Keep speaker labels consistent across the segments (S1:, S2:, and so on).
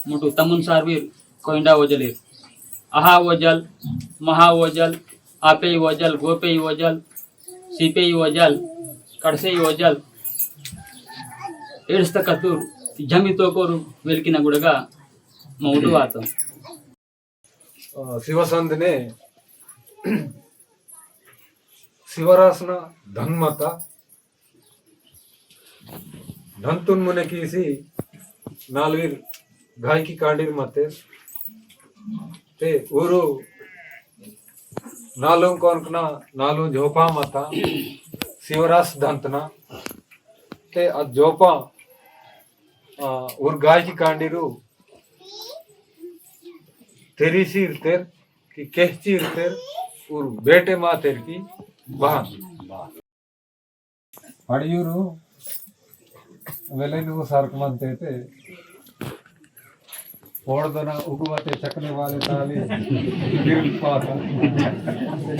S1: मोटू तमुन सारवीर कोइंडा वजलेर अहा वजल महा वजल आपे वजल गोपे वजल सीपे वजल कड़से वजल एड्स कतूर जमी तो कोरू वेलकिन गुड़गा मौडू आतो
S2: शिवसंधने शिवरासನ धन्मत धंतुन मुने कीसी नालवीर गायकी कांडीर मते ते ऊरू नालू कोनकना नालू झोपा मता शिवरास धंतना ते झोपा ऊर गायकी कांडीरू तेरीसी इर्तेर की केहची इर्तेर ऊर बेटे मातेर की बहन अड़यूरू वेले नुव्वु सारकमंते ओडदना उगवते चकने वाले ताली गिरपाता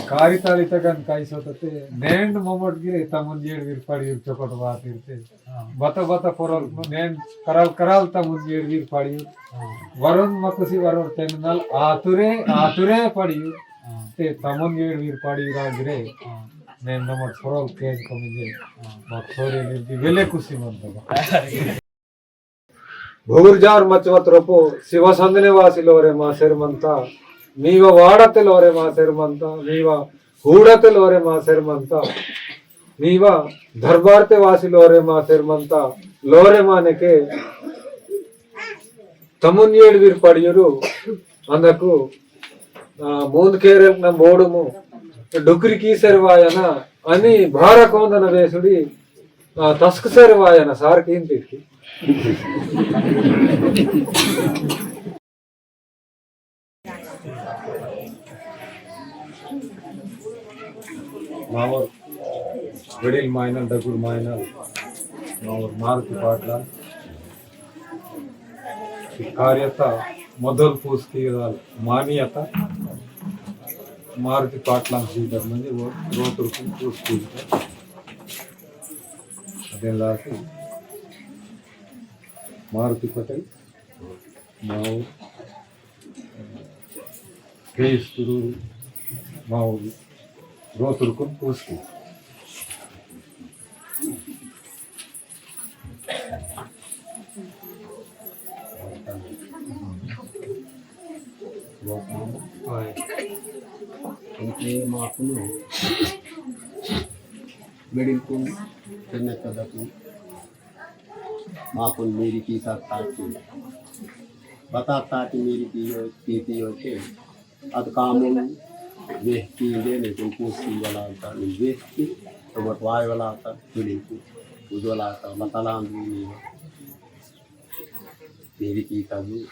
S2: कारी ताली तगन काई सोतते नेंड मोमट गिरे तमुंजेड विरपाड़ी चोकट बात इरते बता बता पोरल नेंड कराल कराल तमुंजेड विरपाड़ी वरुण मकुसी वरुण तेनल आतुरे आतुरे पड़ी ते तमुंजेड विरपाड़ी रागरे नेंड नमट पोरल केज कमिजे मथोरे निर्दी वेले कुसी मंतगा भूर्जार मचवत रोपो शिवसंधने वासिलोरे मासेरमंता नीव वाडतेलोरे मासेरमंता नीव हूडतेलोरे मासेरमंता नीव दरबारते वासिलोरे मासेरमंता लोरे मानेके तमुन्येड वीर पडियरू अंदकु मूंदकेरे न मोडुमु डुक्री कीसेरवायन अनि भारकोंदन वेसुडी तस्कसेरवायन सारकींतिकी मावर वडील मायनल दगुड मायनल मावर मारुति पाटला कार्यता मोदल पूसकी मान्यता मारुति पाटला सीटर म्हणजे रोतुरकून पूसकी अदेला मारुति पटेल माऊ केस्तुरू माऊ रोतुरकून पूसकी
S3: అంటే మాకును మెడిల్కు చిన్న కథకు माँ को मेरी की साथ ताकि बताता कि मेरी पीती हो के अद कामों वेह की देने को पूछती वाला आता वेह की तो बटवाए वाला आता मिली को उस वाला आता बताला नहीं मेरी की था भी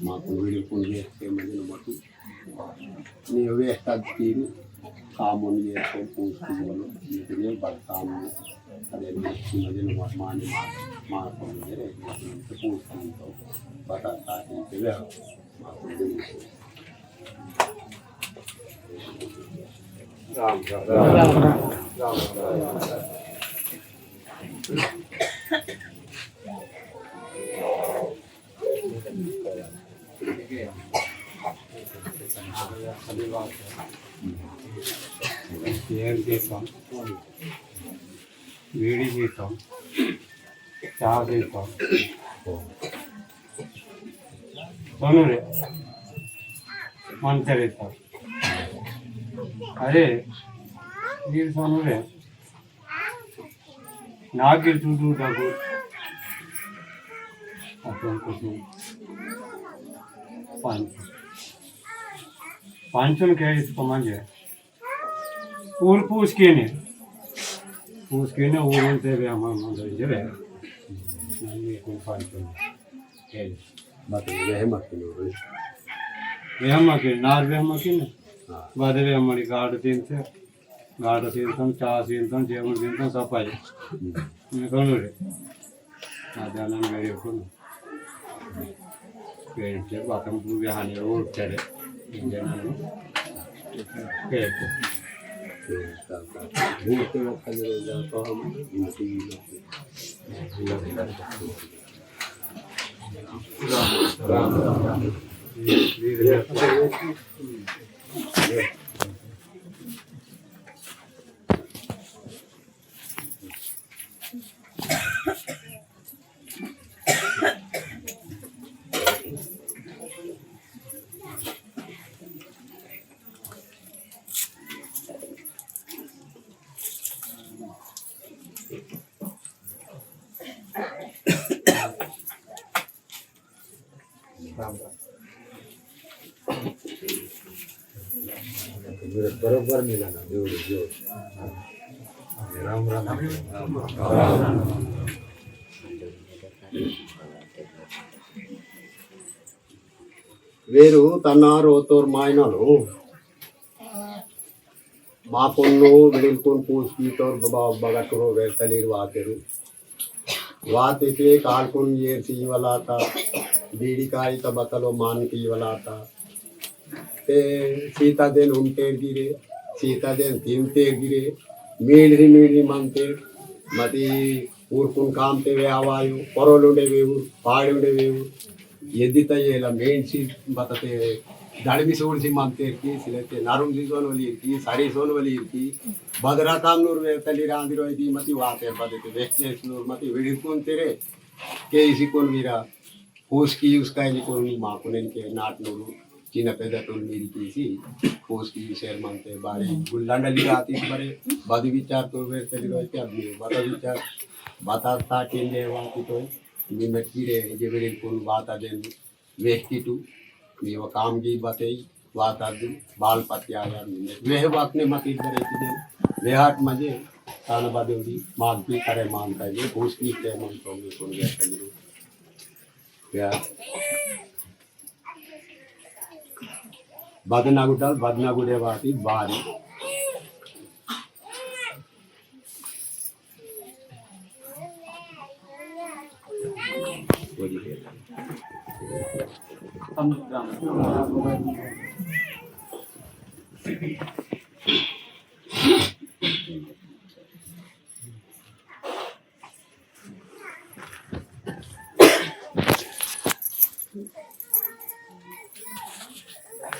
S3: माँ को मेरी को वेह के मजे मटू नहीं वेह का तीन कामों ये को पूछती वाला ये बड़ काम अरे मजे माने माँ को मेरे तो पूछती तो बताता है कि वह माँ को
S2: राम
S4: बीड़ी पीता हूँ चाय पीता हूँ सोनू रे मन रहता अरे गिर सोनू रे ना गिर चूटू ठाकुर अपन कुछ पांचन क्या इसको मांगे पूर पूछ के ने ऊरते हमारे मंदिर जरे नहीं कोई पांचन है
S3: बात वह मत
S4: वेहमकी नार वेहमकी ने बादे वेहमड़ी गाड़ तीनते चाह तीनते जेवण तीनते सब पाए मैं कौन रे आजाना मेरे को पेंटे बातम पूरे हानि और चले जना के
S3: भूते वक्त ले जाता हम इनकी बरोबर मिळाला राम राम వేరు తన్నారు ఓతోర్ మాయనలు మాకొన్ను విడిల్కొని పూస్కీతోర్ బగటరు వెళ్తలేరు వాతరు వాతికే కాల్కొని చేసి ఇవ్వలాత బీడికాయ బతలో మానికి ఇవ్వలాత ते सीता देन उमतेर गिरे सीता देन तीमतेर गिरे मीळी मानते मती ऊरकून कामते वे आवायु परोलुंडे वेऊ पाडुंडे वेऊ यदिता येला मेणसी बतते दाडमी सोडसी मानते की सिलेते नारुंगी सोनवली की साडी सोनवली की बदरा कामनूर वे तली रांदिरो की मती वाते बदते वेक्नेस नूर मती विडिकून तेरे के इसी कोन वीरा होस्की उसका इली कोन माकुनेन के नाट नूरू चिन्ह पैदा तो मेरी केसी पोस्ट की शेयर मानते बारे गुल्लांडली आती बरे बादी विचार तो वे चली रही थी अभी बाता विचार बाता था केंद्र वाती तो मी मटकी रे जे वेळे कोण वाता देन वेखती तू मी वो काम की बातें वाता दू बाल पत्ते आया वे बात ने मत इधर दे वे हाट मजे ताना बादेवडी माग भी करे मानता है पोस्ट की के मन तो में कोण गया चली या बदनागुडे वाती बारी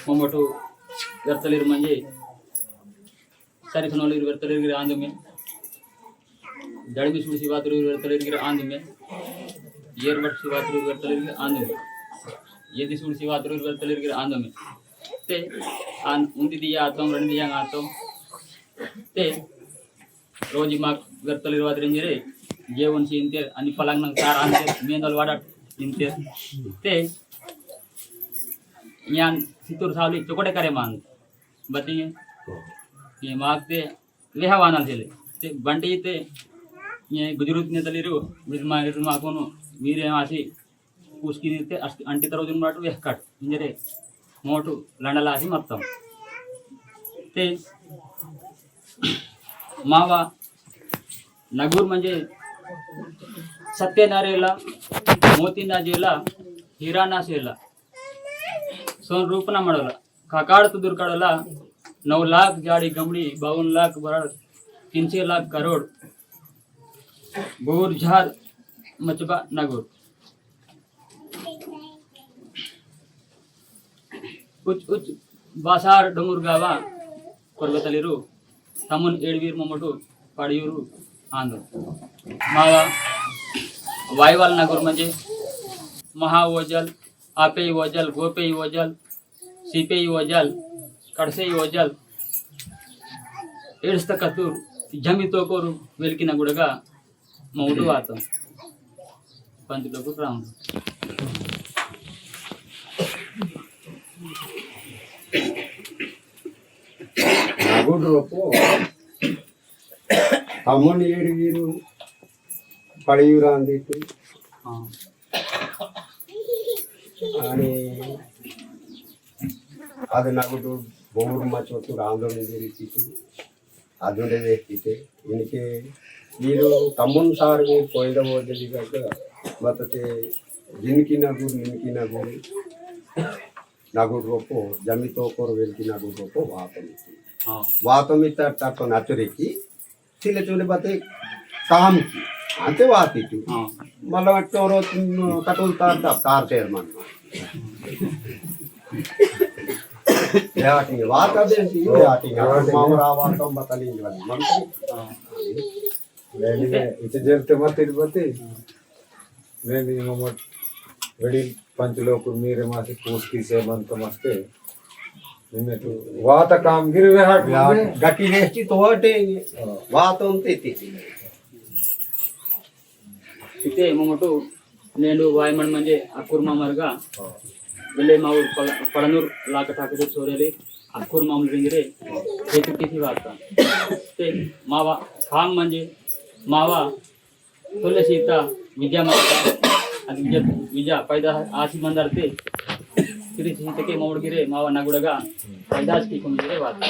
S1: मोमोटो व्यर्थलेर म्हणजे सारिखनोलीर व्यर्थलेर गिर आंद में जड़बी सुड़ी शिवातुर व्यर्थलेर गिर आंद में येरबट शिवातुर व्यर्थलेर गिर आंद में येदि सुड़ी शिवातुर व्यर्थलेर गिर आंद में ते आन उंदी दिया आतम रण दिया आतम ते रोजी माग व्यर्थलेर वादरेंजरे जेवण शिंते आणि पलांग चार आणते मेंदल वाडाट शिंते ते यान सितूर सावली चोकोटे करे मान बतिये ये मागते लेहा वानल चले ते बंटी ते ये गुजरूत ने तलिरू बिस्माइर माकोनो वीरे आसी उसकी ने ते अंटी तरोजुन माटू वेह कट इंजरे मोटू लंडला आसी मत्तम ते मावा नगूर म्हणजे सत्यनारेला मोतीना जेला हिराना सेला सोन रूपना मड़ला काकाड़ तुदुर कड़ला 9 लाख जाड़ी गमड़ी 52 लाख बरड़ 300 लाख करोड़ बोर झार मचबा नगुर उच्च बासार डोंगुर गावा पर्वतलिरू तमुन एडवीर मोमोटू पाड़ियूरू आंध्र मावा वायवाल नगुर म्हणजे महाओजल आपेई ओजल गोपेई ओजल सीपेई ओजल कड़सेई ओजल एड्स्त कतूर जमी तो कोरू वेलकिन गुड़गा मौटू आतो पंचलोक राम
S3: नागुड रोपो अमन एडवीरू पड़ियूर आंदितू
S1: हाँ
S3: आणि ಅದು ನಗುದು ಬೋರ್ ಮಚ್ಚು ಆಂದೋಲನ ರೀತಿತು ಅದೊಂದೇ ವ್ಯಕ್ತಿತೆ ಇನ್ಕೆ ನೀರು ಕಮ್ಮನ್ ಸಾರಿಗೆ ಕೊಯ್ದ ಓದಲಿಗಾಗ ಮತ್ತೆ ಜಿನ್ಕಿ ನಗು ನಿನ್ಕಿ ನಗು ನಗು ರೋಪೋ ಜಮಿ ತೋಕೋರು ವೆಲ್ಕಿ ನಗು ರೋಪೋ ವಾತಮಿತ್ತು ವಾತಮಿತ್ತ ತಟ್ಟು ನಚುರಿಕಿ ತಿಲೆ ಚೂಲೆ ಬತ್ತೆ ಕಾಮ್ की ಅಂತೆ ವಾತಿತ್ತು ಮಲ್ಲ ಒಟ್ಟವರು ಕಟೋಲ್ತಾ कार चेयरमन याटी वाता देसी याटी मामा रावातो बताली वाली मंत्री
S2: लेने इथे जेलते मत इरबते लेने ममट वडील पंचलोक मीरे मासे पोस्टी से मंत मस्ते निमे तो वाता कामगिरी वे हाट
S3: गटी हेची तो हटे वातो तेती
S1: तिथे मोमोटू नेंडू वायमण म्हणजे अक्कूर मामरगा विले माऊर पडनूर लाक ठाकरे सोरेले अक्कूर मामूल रिंगरे हे चुकीची वार्ता ते मावा खांग म्हणजे मावा तुलसीता विद्या माता आणि विजा पैदा आशी मंदार ते श्री सीतके मोडगिरे मावा नागुडगा पैदास की कुंजरे वार्ता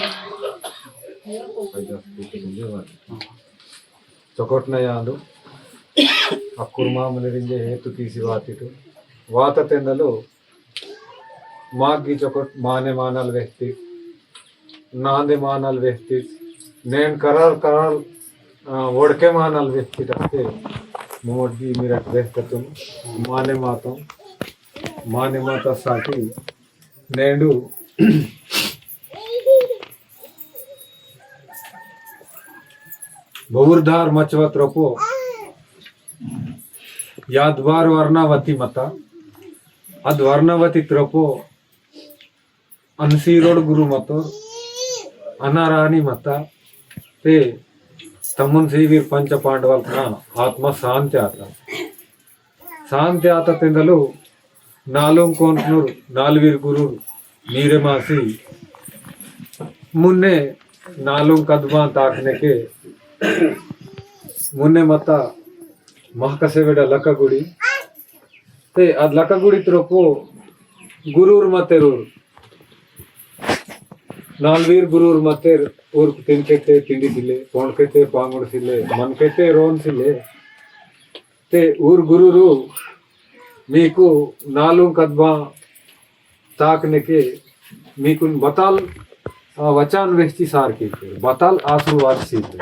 S2: चकोट न ಯಾಂದು ಅಕ್ಕುರ್ ಮಾಮೂಲರಿಗೆ ಹೇತು ತೀಸಿ ವಾತಿತು ವಾತತೆಂದಲು ಮಾಗಿ ಚಕೋಟ್ ಮಾನೆ ಮಾನಲ್ ವ್ಯಕ್ತಿ ನಾಂದೆ ಮಾನಲ್ ವ್ಯಕ್ತಿ ನೇನ್ ಕರಾರ್ ಒಡಕೆ ಮಾನಲ್ ವ್ಯಕ್ತಿ ತಕ್ಕೆ मोडगी मिरट व्यक्ततुम माने मातासाठी नेंडू बहुरधार मचवत रपो याद्वार वर्णावती मता अद वर्णावती त्रपो अनसीरोड गुरु मतो अनाराणी मता ते तमुन सीवीर पंच पांडवल आत्म शांति आता तिंदलु नालुं कोंटनूर नालवीर गुरु नीरे मासी मुन्ने नालुं कदमा ताकने के मुन्ने मता महकसेवेड लकगुड़ी ते अद लकगुड़ी त्रोपो गुरुर मतेरूर नालवीर गुरुर मतेर और तिनकेते तिंडी सिले कोणकेते पांगुड़ सिले मनकेते रोन सिले ते ऊर गुरुरु मीकु नालू कदमा ताकने के मीकु बताल वचान वेस्टी सार की बताल आशीर्वाद सीते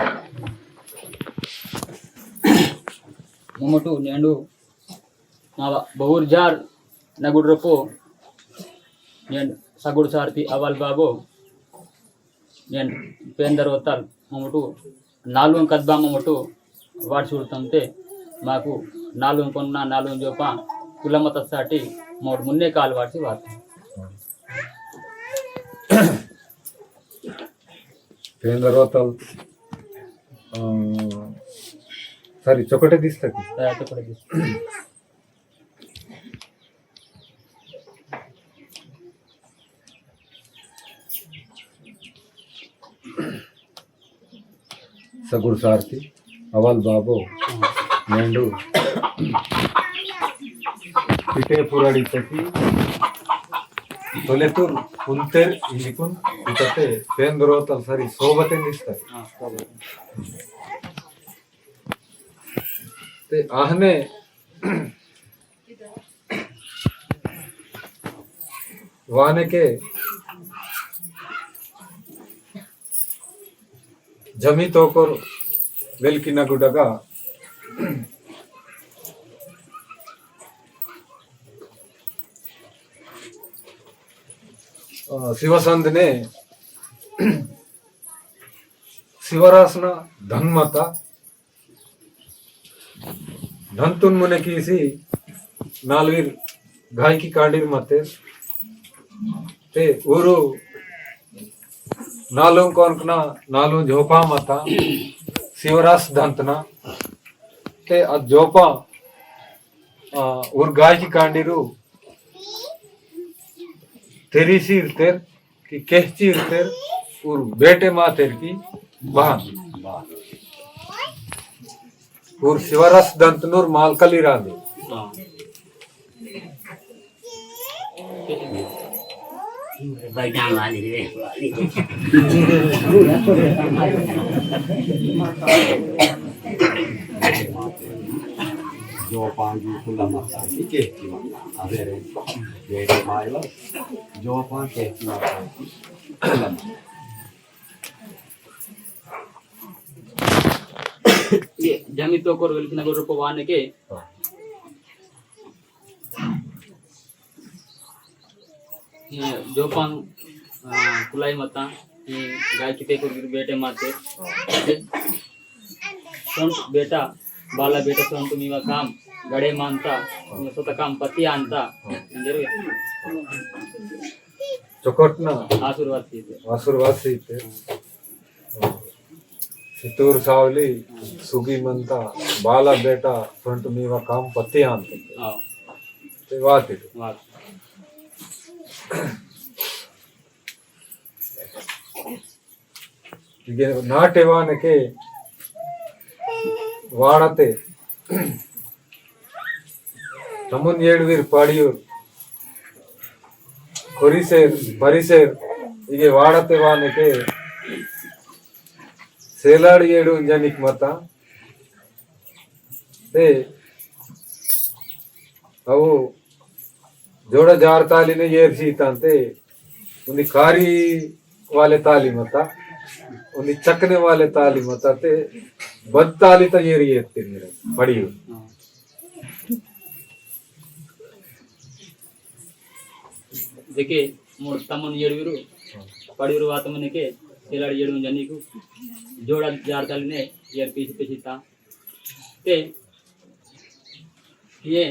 S1: मोमोटू नेंडू मावा बहुर जार नगुड रपो नेंड सगुड़ सारती अवल बाबो नेंड पेंदर होताल मोमोटू नालू कदबा मोमोटू वाट చూడతంతే మాకు నాలుగు కొన్న నాలుగు జోప కులమతसाठी मोड मुन्ने काल वाटसी बात
S2: पेंदर होताल सरी चोकटे दिसता की
S1: तयार तो पडेल
S2: सगुड़ सारथी अवल बाबो नेंडू पिटे पुराड़ी तकी तोलेतूर कुंतेर इलिकुन इतते पेंदरोतल सरी सोबते निस्ता ते आहने वाने के जमी तोकर वेल्की नगुडगा शिवसंध ने शिवरासना धनमता धनतुन मुने कीसी नालवीर गाय की कांडीर मते ते ऊरू नालू कोनकना नालू झोपा मता शिवरास धंतना ते जोपा उर गाय की कांडीरू तेरी सीर तेर की केहचीर तेर उर बेटे माँ तेर की बहन उर शिवरास दंतनूर मालकली राधे
S3: जो पांगी कुलमता के अवेरे वेरे मायला जो पां के
S1: ये जमी तो कोर वेल्की नगुड रपो वाने के ये जोपान कुलाई मता ये गाय किते को बेटे मारते सोन बेटा बाला बेटा सोन तुम्ही वा काम गडे मानता स्वतः काम पती आणता म्हणजे
S2: चोकटना
S1: आशीर्वाद देते
S2: आशीर्वाद सीते सितूर सावली सुगी म्हणता बाला बेटा फ्रंट मी वा काम पत्ती आणतो
S1: हा
S2: ते वाट इथे
S1: वाह
S2: ಈಗ ನಾಟ್ಯವಾನಕ್ಕೆ ವಾಡತೆ ತಮ್ಮನ್ ಏಳುವೀರ್ ಪಾಡಿಯೂರ್ ಕೊರಿಸೇರ್ ಪರಿಸೇರ್ ಹೀಗೆ ವಾಡತೆ ವಾನಕ್ಕೆ ಸೇಲಾಡಿ ಏಡು ಜನಿಕ್ ಮತ ಅವು ಜೋಡ ಜಾರ್ ತಾಲಿನೇ ಏರ್ಸೀತಂತೆ ಒಂದು ಕಾರಿ वाले ताली मता उन्हें चकने वाले ताली मता ते बद ताली तो ये रही है मेरे बड़ी
S1: देखिए मोर तमन येडविरू पड़िरू वात मने के सेलाड़ी येडू जनी को जोड़ा जार ताली ने येर पीछे पीछे ता ते ये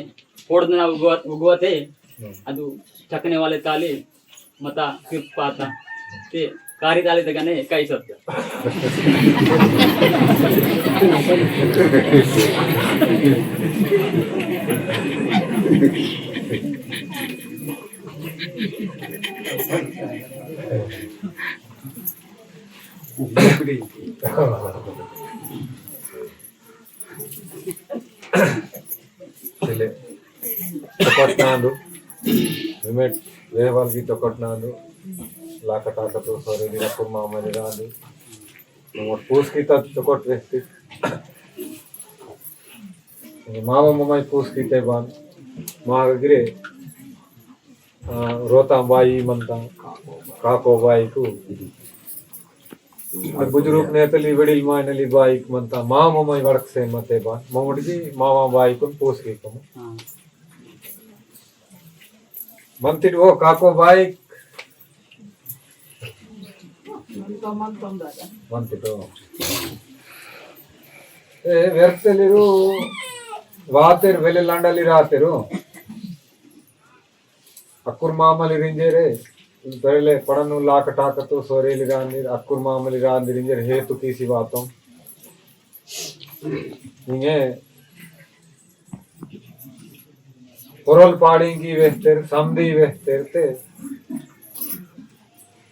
S1: पोड़ना उगवते ಅದು ಚಕನೆ वाले ताली मता फिर पाता ते कारी ताली तगने कई सत्य
S2: चले तोकटनांदु रिमेट वेहवाल की तोकटनांदु लाकटाकतो सोरे दिला कुम्मा मने रांदु मोट पूस की तोकट वेस्ती मामा मम्मा पूस की ते बान मागरे रोता बाई मनता काको बाई को बुजुर्ग ने तली वडील मायनली बाई मनता मामा मम्मा वडक से मते बान मोमडजी मामा बाई को पूस की को मंतिड वो काको बाई ಮಂತಿಟ್ಟು ವ್ಯರ್ಥಲಿರು ವಾತೆರು ವೆಲೆ ಲಂಡಲಿ ರಾತೆರು ಅಕ್ಕುರ್ ಮಾಮಲಿ ರಿಂಜೇರೆ ಪೆರಲೆ ಪಡನು ಲಾಕಟಾಕತು ಸೋರೇಲಿ ರಾಂದಿರ್ ಅಕ್ಕುರ್ ಮಾಮಲಿ ರಾಂದಿರ್ ರಿಂಜೇರೆ ಹೇತು ತೀಸಿ ಬಾತಂ ಹಿಂಗೆ ಪೊರಲ್ ಪಾಡಿಂಗಿ ವೆಸ್ತೆರ್ ಸಂದಿ ವೆಸ್ತೆರ್ತೆ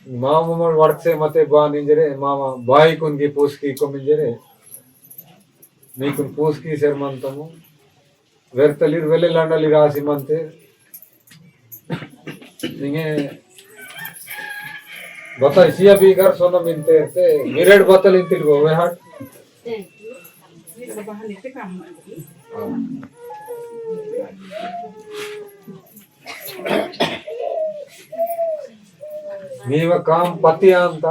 S2: मामा मर वर्क से मते बान इंजरे मामा बाई कुन की पूछ की को मिंजरे मी कुन पूछ की सर मंतमु वेर्तलिर वेले लंडली राशि मंते निगे बता सिया भी कर सोना मिनते ते मिरेड बतल इंतिर गो वे हट मीव काम पति ಅಂತ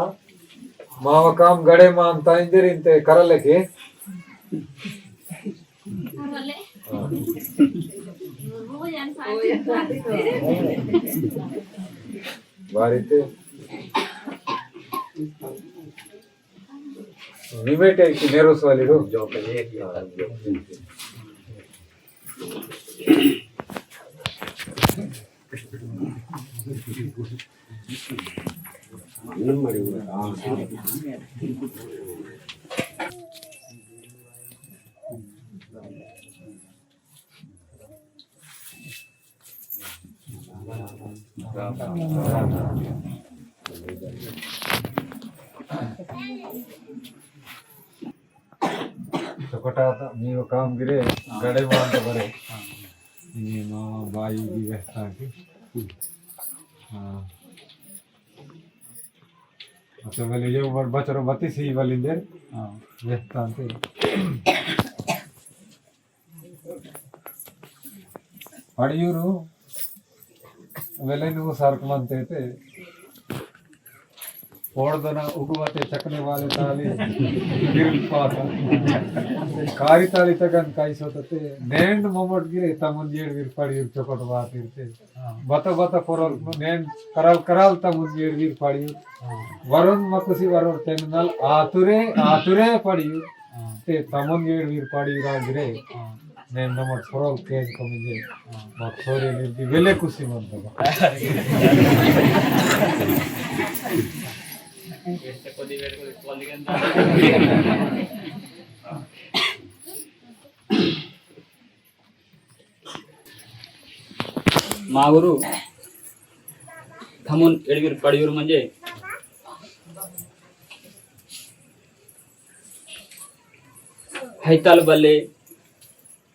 S2: ಮಾವ ಕಾಮ್ ಗಡೆ ಮಾ ಅಂತ ಇಂದಿರಿಂತೆ ಕರಲಕ್ಕೆ ಬಾರಿತೆ ನಿಮೇಟೆ ನೇರೋಸ್ ವಾಲಿರು ಜೋಕಲೆ चकोटा ನೀವು ಕಾಮಗಿರಿ ಗಡೆ ಮಾ ಅಂತ ಬರೆ ಈ ಮಾವ ಬಾಯಿ ವೆಸ್ತಾಂಟಿ अच्छा वाले ये ऊपर बचरो बत्ती सी वाली देर वेस्तांटी पड़ियूरू वेले नु सार्क मंते ते ಓಡ್ದನ ಉಗುವತೆ ಚಕನೆ ವಾಲೆ ತಾಲಿ ಗಿರಿಲ್ ಪಾತ ಕಾರಿ ತಾಲಿ ತಗನ್ ಕಾಯಿಸೋತತೆ ನೇಂಡ್ ಮೊಮಟ್ ಗಿರೆ ತಮನ್ ಜೇಡ್ ವಿರ್ ಪಡಿ ಇರ್ ಚೊಕಟ್ ಬಾತ್ ಇರ್ತೆ ಬತ ಬತ ಪೊರಲ್ ನೇಂಡ್ ಕರಾಲ್ ಕರಾಲ್ ತಮನ್ ಜೇಡ್ ವಿರ್ ಪಡಿ ವರುಣ್ ಮಕಸಿ ವರುಣ್ ತೆನ್ನಲ್ ಆತುರೆ ಆತುರೆ ಪಡಿ ते तमन जेड वीर पाड़ी रागिरे ने नमट फरल केज कमिजे मत सोरे निर्दी वेले खुशी मनता
S1: este podi ver ko poli मागुरू थांबून एडवीर पाडीवर म्हणजे हैताल बल्ले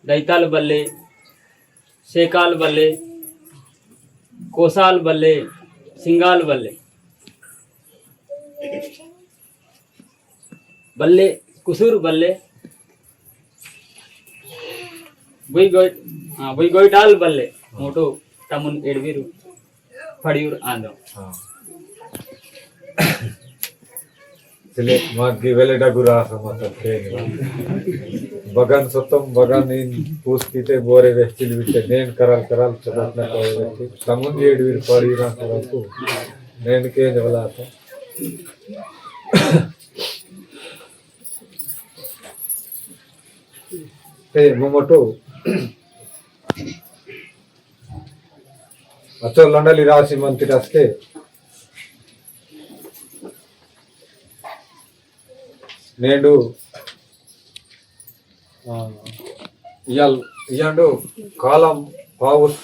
S1: दैताल बल्ले शेकाल बल्ले कोसाल बल्ले सिंगाल बल्ले बल्ले कुसूर बल्ले बुई गोइटाल बल्ले मोटो तमुन एडवीर फड़ीवर आंदो
S2: चले मागी वेले डगुरा समत के बगन सतम बगन इन पूस्तीते बोरे वेचिल विते नेन कराल कराल चबत न कोए वेची तमुन एडवीर पड़ी ना करतु नेन के जवला था ते मोमोटो अचो लंडली राशि मंत्रिरास्ते नेडू इयांडू कालम पाउस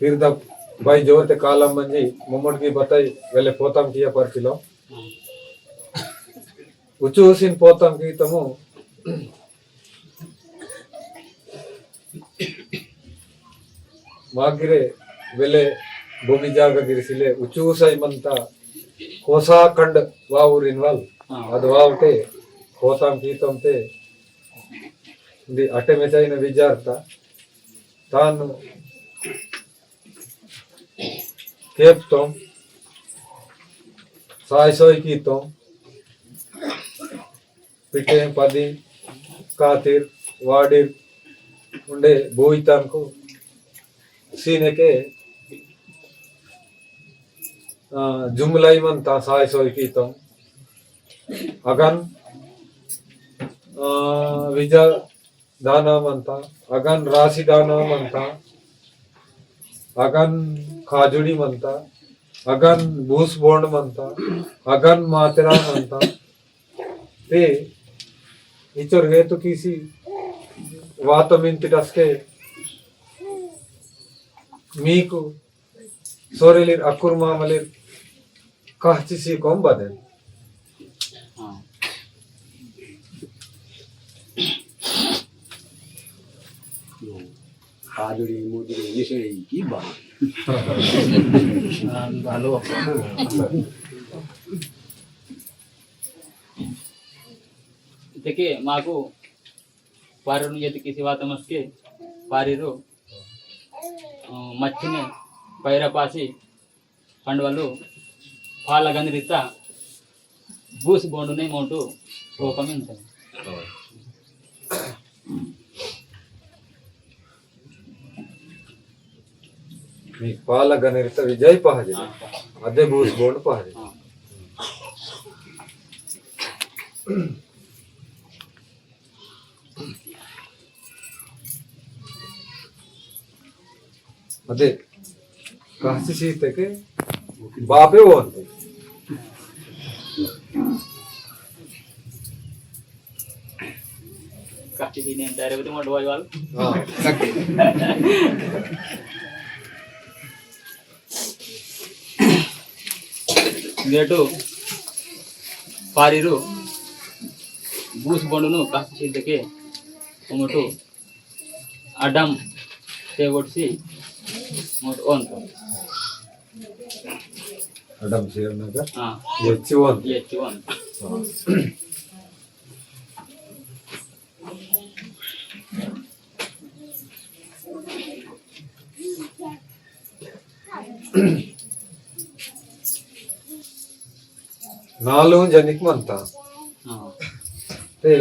S2: फिर द भाई जोते कालम मंजी मोमट की बताई वेले पोतम किया पर किलो उचूसिन पोतम की तमु मागिरे वेले भूमि जागा गिरिसिले उचूसै मंता कोसा खंड वाउरिनवल अदवावटे कोतम कीतमते दी अटे मेचैन विचारता तानु केप्तम सायसोय कीतम पिटे पदी कातिर वाडिर उंडे बोईतान को सीने के जुमलाई मनता सायसोय कीतम अगन विजा दाना मनता अगन राशि दाना मनता अगन खाजुड़ी मनता अगन भूस बोंड मनता अगन मातेरा मनता ते इचर हेतु किसी वातमिंतिटस्के मीकु सोरेलिर अकुर्मा मलिर कहचिसी कोम बदल
S3: काजुड़ी मुजुड़ी निशेड़ी की बात
S1: भालो देखिए माको पारिनु यदि किसी बात मस्के पारिरो मच्छने पैरा पासी पंडवलो फाल गंधरिता बूस बोंडुने मोटू रोकमिंत
S2: मी पाल गणित विजय पहाजे अदे बूस बोंड पहाजे अदे काशी सीते के बापे वोंते
S1: काची दीने डायरेक्ट तो मोटवाई वाल
S2: हां
S1: गेटो पारिरो बूस बोंडुनु काशी सीते मोटो अडम ते वोटसी मोट ऑन
S2: अडम सेवनगा
S1: हां
S2: ये चिवन
S1: ये चिवन
S2: नालों जनिक म्हणता
S1: हां
S2: ते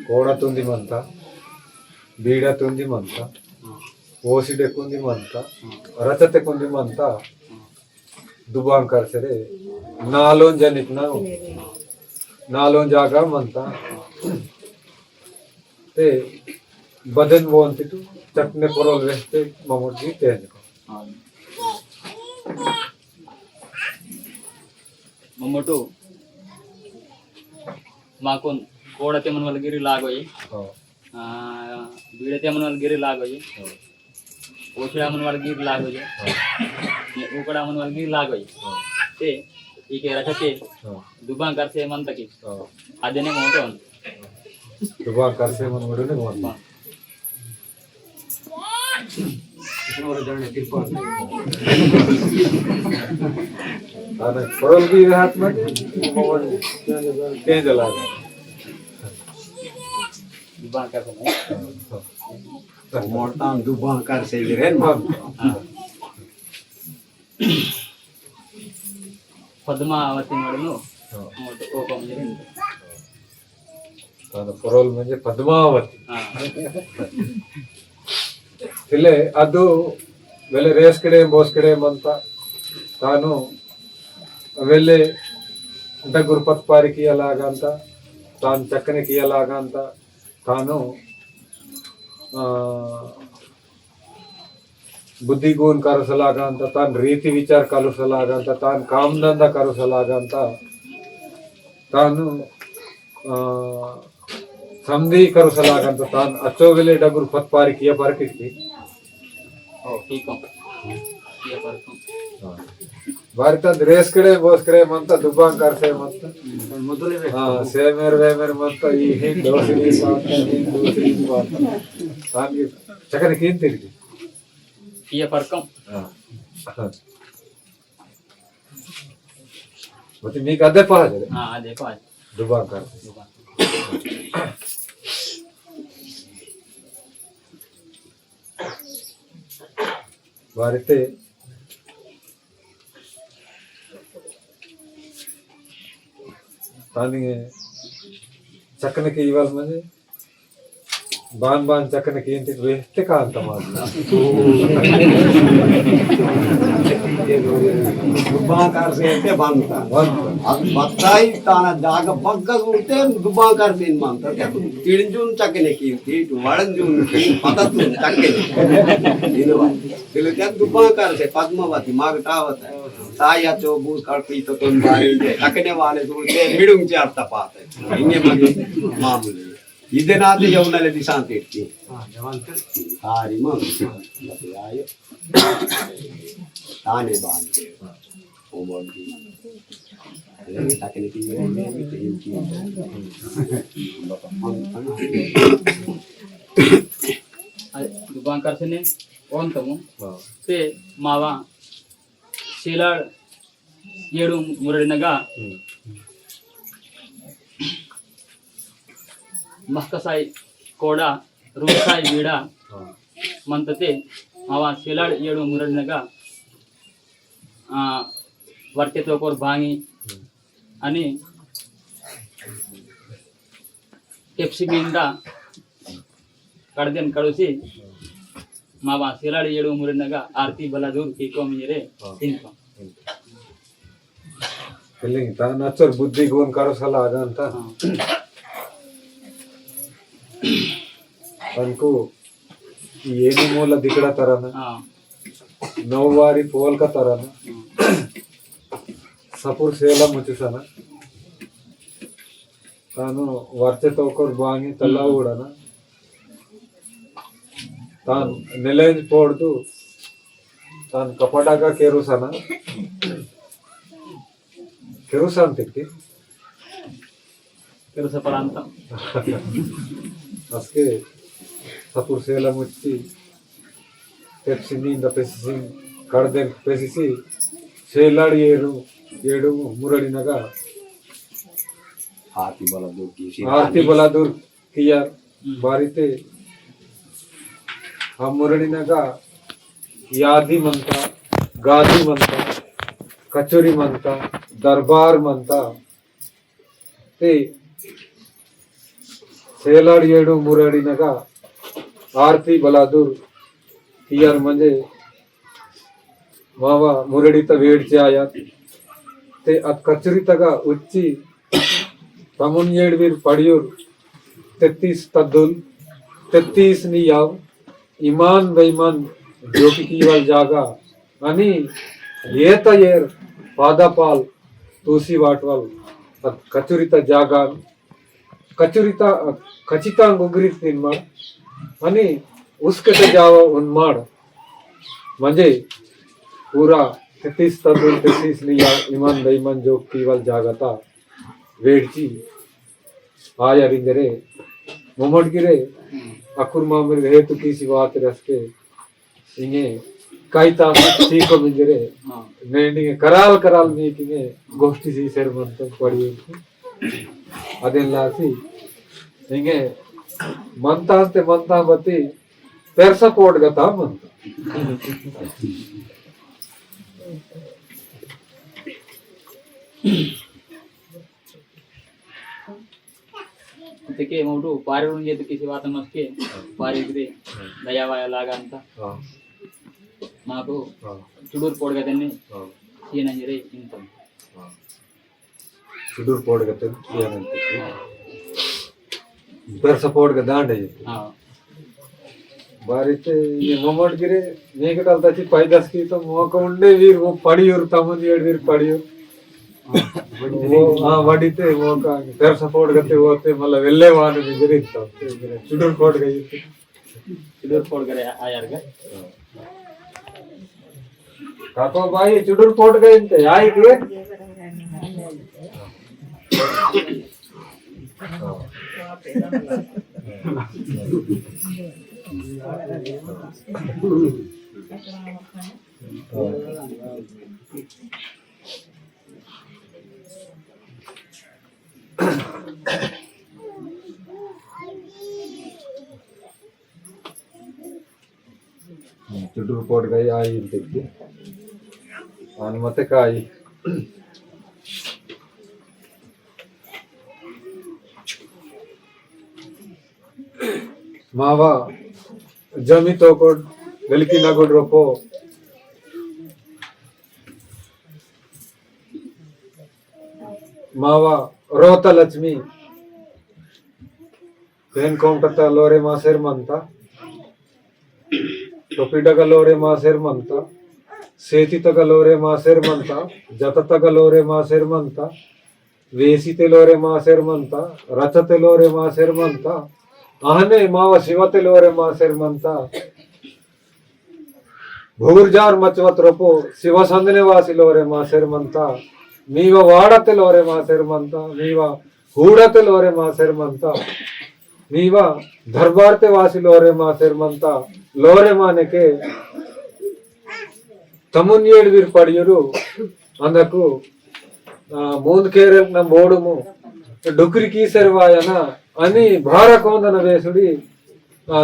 S2: कोडातुंदी म्हणता बीडातुंदी म्हणता ओसिडेकुंदी म्हणता रचतेकुंदी म्हणता दुबांकर सरे नालों जनिक ना नालों जागा म्हणता ते बदन बोनती तू चटने परोल रहते ममोटी तेज को
S1: हां मम्मटू माकोन कोडते मन वाला गिरी लागोई
S2: हो
S1: बीड़ते मन वाला गिरी लागोई ओछड़ा मन वाला गिरी लागोई ने उकड़ा मन वाला गिरी लागोई ते इके रचते
S2: हो
S1: दुबांकर से मन तकी
S2: हो
S1: आदेने मोटो
S2: दुबांकर से मन वडने म्हणता आणि परोल की हात मध्ये ममोट तेज लागा
S1: दुबांकर से
S3: मोटा दुबांकर से गिरेन मग
S1: पद्मावती मडनु मोटो कोकम जरिंद
S2: आणि परोल म्हणजे पद्मावती
S1: हां
S2: तिले ಅದು ವೆಲೆ ರೇಸ್ ಕಡೆ ಬೋಸ್ ಕಡೆ ಮಂತ ತಾನು ವೆಲೆ ಡಗುರ್ಪತ್ ಪಾರಿ ಕಿಯಲಾಗಂತ ತಾನು ಚಕ್ಕನೆ ಕಿಯಲಾಗಂತ ತಾನು ಬುದ್ಧಿಗೂನ್ ಕರೆಸಲಾಗಂತ ತಾನು ರೀತಿ ವಿಚಾರ ಕಲಿಸಲಾಗಂತ ತಾನು ಕಾಮದಂದ ಕರೆಸಲಾಗಂತ ತಾನು समधी करुसलागंत तान अच्छो वेले डगुर फत पारी किया परकिटी
S1: ओ ठीक है ये परकम
S2: भारत रेस कड़े बोस कड़े मंता दुबांकर से मंता हां सेमेर वेमेर मंता ई हिंद दोसरी बात हिंद दोसरी बात तान की चकने कीन तिरगी
S1: ये परकम
S2: हां मत मी कदे पाज
S1: हां देखो आज
S2: दुबांकर वारिते तानी चकने के इवाल म्हणजे बान बान चकने के इंते वेहते का अंत मारना
S3: दुबांकर से ते बनता ಅದು ಬತ್ತಾಯಿ ತಾನ ಜಾಗ ಬಗ್ಗ ಉಂಟೆ ದುಬಾಂಕರ್ ಸೇನ್ ಮಾಂತ ತಿಳಿಂಜುನ್ ಚಕನೆ ಕೀರ್ತಿ ವಳಂಜುನ್ ಪದತು ಚಕನೆ ಇಲ್ವಾ ತಿಳಕ ದುಬಾಂಕರ್ से पद्मावती मागटावत सायाचो बूस कळपी तो तोन बारी चकने वाले दुते मिडुंचे अर्थ पाते ಹಿಂಗೆ ಮಗೆ ಮಾಮೂಲಿ ಇದನಾದ ಯೌನಲೆ ದಿಶಾಂತ ಇರ್ತಿ ಹಾರಿ ಮಾಮೂಲಿ ಆಯೋ ತಾನೆ ಬಾಂತೆ ಓಬಂದಿ takini
S1: दुबांकर से ने ओन तमु से मावा शिलाड येडु मुरडिनगा महकसाई कोडा रूसाई बीड़ा मंतते मावा शिलाड येडु मुरडिनगा वर्ते तो कोर भांगी आणि टेप्सिमिंद कड़देन कड़ुसी मावा सिलाड़ी येडु मुरिनगा आरती बलादूर कीको मिरे तिनको
S2: फिलिंग तान अचर बुद्धि गुण करुसला ಆಗಂತ तनको ಏನು ಮೂಲ ದಿಕಡ ತರನ ನೌವಾರಿ ಪೋಲ್ಕ ತರನ सपुर सेला मुचुसना तानु वर्चे तोकर बांगी तल्ला उड़ना तान नेलेंज पोड़दु तान कपड़ा केरुसना केरुसन तिक्की
S1: केरुस परांत
S2: अस्के सपुर सेला मुच्ची पेप्सिनी द पेसिसी कड़दे पेसिसी सेलाड़ी येडु मुरडिनगा आरती बलादूर किया बारिते हम मुरडिनगा यादी मनता गादी मनता कचोरी मनता दरबार म्हणता ते सेलाड येडू मुरडी नका आरती बलादूर तियार म्हणजे मावा मुरडी तर वेडचे आयात ते कचरी तगा उच्ची तमुन येडवीर पडियूर 33 तद्दुल 33 नी याव इमान बेईमान जोकी कीवल जागा आणि येत येर पादापाल तुसी वाटवल कचुरिता जागा कचुरिता खचिता गुगरीत निर्माण आणि उसके ते जाव उन्माड म्हणजे पूरा 33 तद्दुल 33 नी याव इमान बेईमान जोकी कीवल जागता वेडची आया रिंगरे मोमडगिरे अकुर मामर हेतु किसी बात रस्ते इंगे कायता सीको मिंजरे नेंडिंगे कराल कराल मीटिंगे गोष्टी सी सेर मंत पड़ी अदेल्लासी इंगे मंता बत्ती पेरसा कोड गता मंत
S1: ಅದಕ್ಕೆ ಮೌಟು ಪಾರಿರುನ್ ಜೇತು ಕಿಸಿ ವಾತ ಮಸ್ಕೆ ಪಾರಿಗ್ರೆ ದಯಾವಾಯ లాగా అంతా మాకు చుడూరు పోడగదని ఈయనంజరే ఇంత
S2: చుడూరు పోడగతన్ ఈయనంత పెరస పోడగ దాండే बारीते ये मोमोट गिरे नेक डालता थी 5-10 की तो मोक उंडे वीर वो पड़ियोर तमुन येड वीर पड़ियोर वो हां वडीते वो का घर सपोर्ट करते होते मतलब वेल्ले वाने बिजरी तो चुडूर कोड गई
S1: चुडूर कोड करे आयार का
S2: काको भाई चुडूर कोड गई इंते आई के चुडूर कोड गई आई इंते की अनुमति का आई मावा जमी तो कोड गलकी ना कोड रोपो मावा रोता लक्ष्मी पेन काउंटर लोरे मासेर मनता टोपीडा लोरे मासेर मनता सेती लोरे मासेर मनता जतत लोरे मासेर मनता वेसी लोरे मासेर मनता रचते लोरे मासेर मनता आहने मावा शिवते लोरे मासेर मनता भूरजार मचवत रोपो शिव संदने वासी लोरे मासेर मनता मीवा वाड़ते लोरे मासेर मनता मीवा हूड़ते लोरे मासेर मनता मीवा दरबारते वासी लोरे मासेर मनता लोरे माने के तमुन येडवीर पडियूरु अंदकु मूंद केरे न मोडुमु डुकरी कीसरवायन అని భారకొందన వేసుడి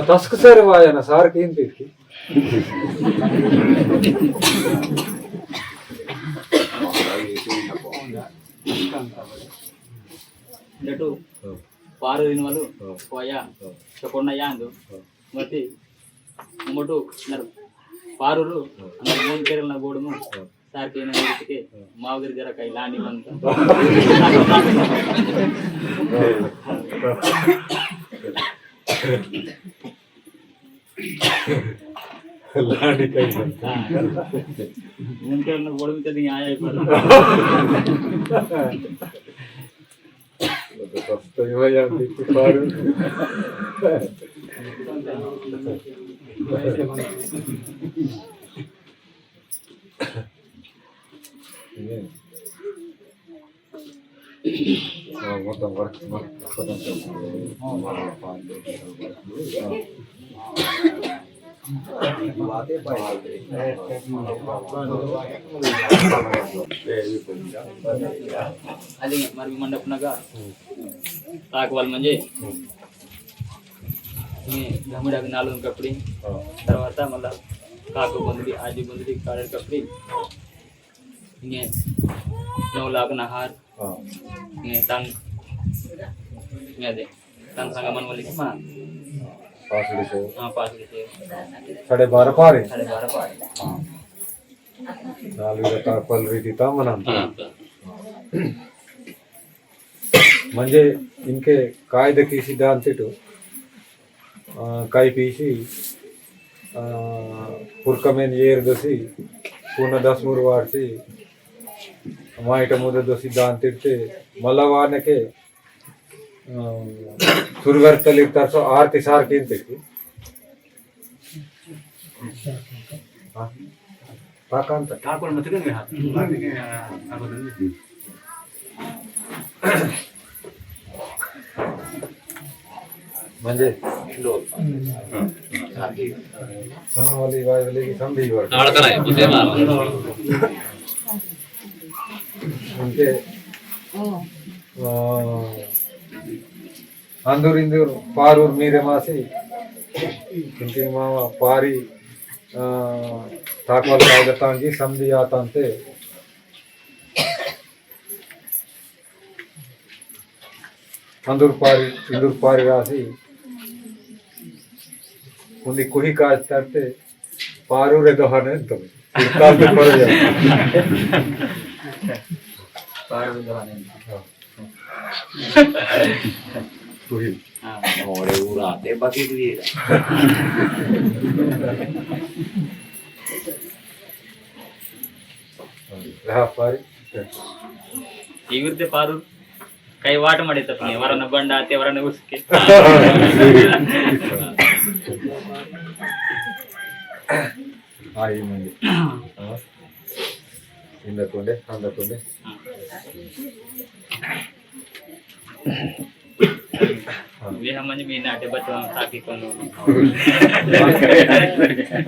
S2: తస్కసరవాయన సార్ కింతికి
S1: జటు పారు దినవలు పోయా చకొన్నయ్య అందు మతి మొటు నరు పారురు అన్న మూన్ కేరల బోడుము సార్ కేన వీటికి మావగరి జర కై లాండి బంత
S2: लाड़ी कई बनता
S1: मून केरल बोड़ में कदी आया पर
S2: तो सस्तो ही या दिख पारू మొత్తం వర్క్
S1: అది మరి మండపనగా తాకవాల్ म्हणजे घमिडाक नालून कपडी తర్వాత మళ్ళా కాకు బందిడి ఆది బందిడి కాడ కపడి Ini 9 nahar. Ini tang. Ini ada. Tang sangaman wali kemana?
S2: पासडी से
S1: Pas gitu.
S2: 12.5 पारे
S1: Ada berapa?
S2: 4 रता पल रीती ता म्हणा म्हणजे इनके कायदे सिद्धांत इटू काही पीसी पुरकमेन येर दोसी पूर्ण 10 मूर वारसी माइट मुदे दो सिद्धांत इटते मलवाने के सुरवर्तली तरसो आरती सार किंते पाकांत
S1: Takul mesti kan ya? Aku dulu.
S2: म्हणजे सनवाली वायवली की संधी वर उनके अंदूर इंदूर पारूर मीरे मासी इनकी मामा पारी ठाकुर कायदतांगी संधी आतांते अंदूर पारी रासी उन्हें कुही काज करते पारूरे दोहाने तो इतना तो पड़ जाए
S1: Baru doang ini.
S2: Kuhi
S5: Ore urate bagi duit.
S2: रहा पारी
S1: ಇವ್ರದ್ದೇ ಪಾರು ಕೈ ವಾಟ ಮಾಡಿತ್ತಪ್ಪ ವರನ ಬಂಡ ಅತ್ತೆ ವರನ ಉಸ್ಕೆ
S2: आई म्हणजे इंदकुंडे अंदकुंडे
S1: विहा म्हणजे मी नाटे बचवा साकी कोण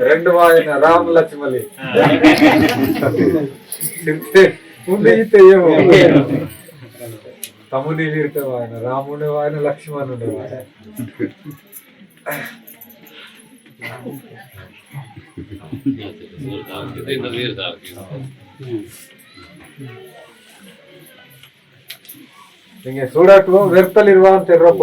S2: రెండు వాయన రామ్ లక్ష్మలి తింటే ఉండి ఇతేయేమో తమ్ముని ఇర్తే వాయన రాముని వాయన లక్ష్మణుని వాయన ಹಿಂಗೆ ಸೂಡಾಟು ವ್ಯರ್ಥಲಿರುವ ಅಂತ ರೊಪ್ಪ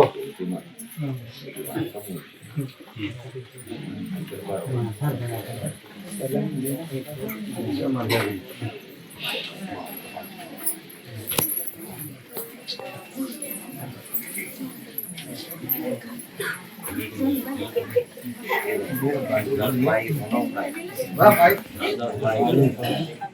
S5: Baik, baik.
S2: Bye.